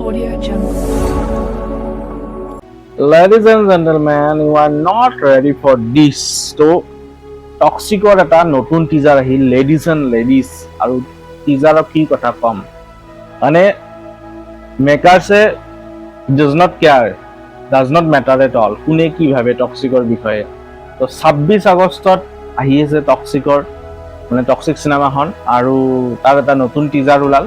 Audio Jungle. Ladies and gentlemen, you are not ready for this. So, Toxicor এটা নতুন teaser আহিল ladies and ladies আৰু টিজাৰৰ কি কথা কম মানে মেকাৰ্ছে does not care, does not matter at all কোনে কি ভাবে টক্সিকৰ বিষয়ে তো 26 আগষ্টত আহি আছে টক্সিকৰ মানে টক্সিক সিনেমাখন আৰু তাৰ এটা নতুন টিজাৰ ওলাল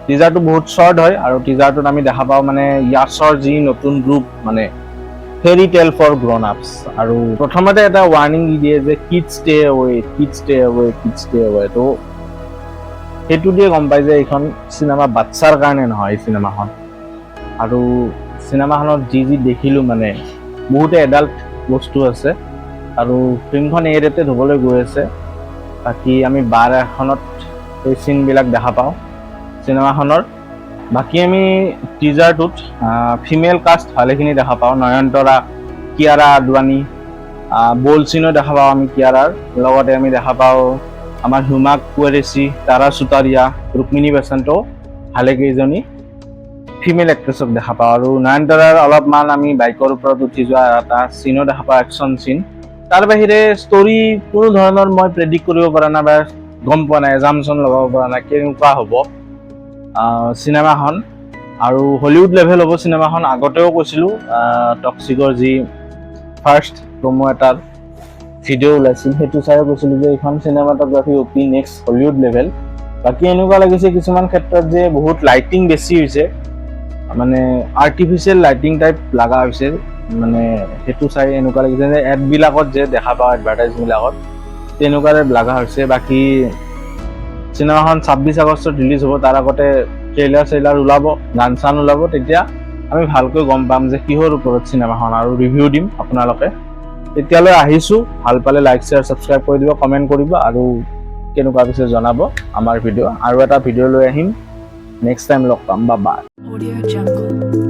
টিজাৰটো বহুত শৰ্ট হয় আৰু টিজাৰটোত আমি দেখা পাওঁ মানে ইয়াছৰ যি নতুন গ্ৰুপ মানে ফেৰি টেল ফৰ গ্ৰন আপছ আৰু প্ৰথমতে এটা ৱাৰ্নিং দি দিয়ে যে কিডছ ষ্টে এৱে তো সেইটো দিয়ে গম পাই যে এইখন চিনেমা বাচ্চাৰ কাৰণে নহয় এই চিনেমাখন আৰু চিনেমাখনত যি দেখিলোঁ মানে বহুতে এডাল্ট বস্তু আছে আৰু ফিল্মখন এই ৰেটে হ'বলৈ গৈ আছে বাকী আমি বাৰ এখনত এই চিনবিলাক দেখা পাওঁ চিনেমাখনৰ বাকী আমি টিজাৰটোত ফিমেল কাষ্ট ভালেখিনি দেখা পাওঁ নয়নতৰা কিয়াৰা আদৱানী বলচিনো দেখা পাওঁ আমি কিয়াৰাৰ লগতে আমি দেখা পাওঁ আমাৰ হিমাক কুৱেৰেচি তাৰা চুতাৰিয়া ৰুক্মিণী বেচেণ্টো ভালেকেইজনী ফিমেল এক্ট্ৰেছক দেখা পাওঁ আৰু নয়নতৰাৰ অলপমান আমি বাইকৰ ওপৰত উঠি যোৱা এটা চিনো দেখা পাওঁ একশ্যন চিন তাৰ বাহিৰে ষ্টৰি কোনো ধৰণৰ মই প্ৰেডিক্ট কৰিব পৰা নাই বা গম পোৱা নাই এজামশ্যন লগাব পৰা নাই কেনেকুৱা হ'ব চিনেমাখন আৰু হলিউড লেভেল হ'ব চিনেমাখন আগতেও কৈছিলোঁ টক্সিকৰ যি ফাৰ্ষ্ট প্ৰমো এটাৰ ভিডিঅ' ওলাইছিল সেইটো চাইও কৈছিলোঁ যে এইখন চিনেমাটোগ্ৰাফি অপি নেক্সট হলিউড লেভেল বাকী এনেকুৱা লাগিছে কিছুমান ক্ষেত্ৰত যে বহুত লাইটিং বেছি হৈছে মানে আৰ্টিফিচিয়েল লাইটিং টাইপ লগা হৈছে মানে সেইটো চাই এনেকুৱা লাগিছে যে এডবিলাকত যে দেখা পাওঁ এডভাৰটাইজবিলাকত তেনেকুৱা টাইপ লগা হৈছে বাকী চিনেমাখন 26 আগষ্টত ৰিলিজ হ'ব তাৰ আগতে ট্ৰেইলাৰ ওলাব গান চান ওলাব তেতিয়া আমি ভালকৈ গম পাম যে কিহৰ ওপৰত চিনেমাখন আৰু ৰিভিউ দিম আপোনালোকে তেতিয়ালৈ আহিছোঁ ভাল পালে লাইক শ্বেয়াৰ ছাবস্ক্ৰাইব কৰি দিব কমেণ্ট কৰিব আৰু কেনেকুৱা পিছে জনাব আমাৰ ভিডিঅ' আৰু এটা ভিডিঅ' লৈ আহিম নেক্সট টাইম লগ পাম বা বাই Audio Jungle.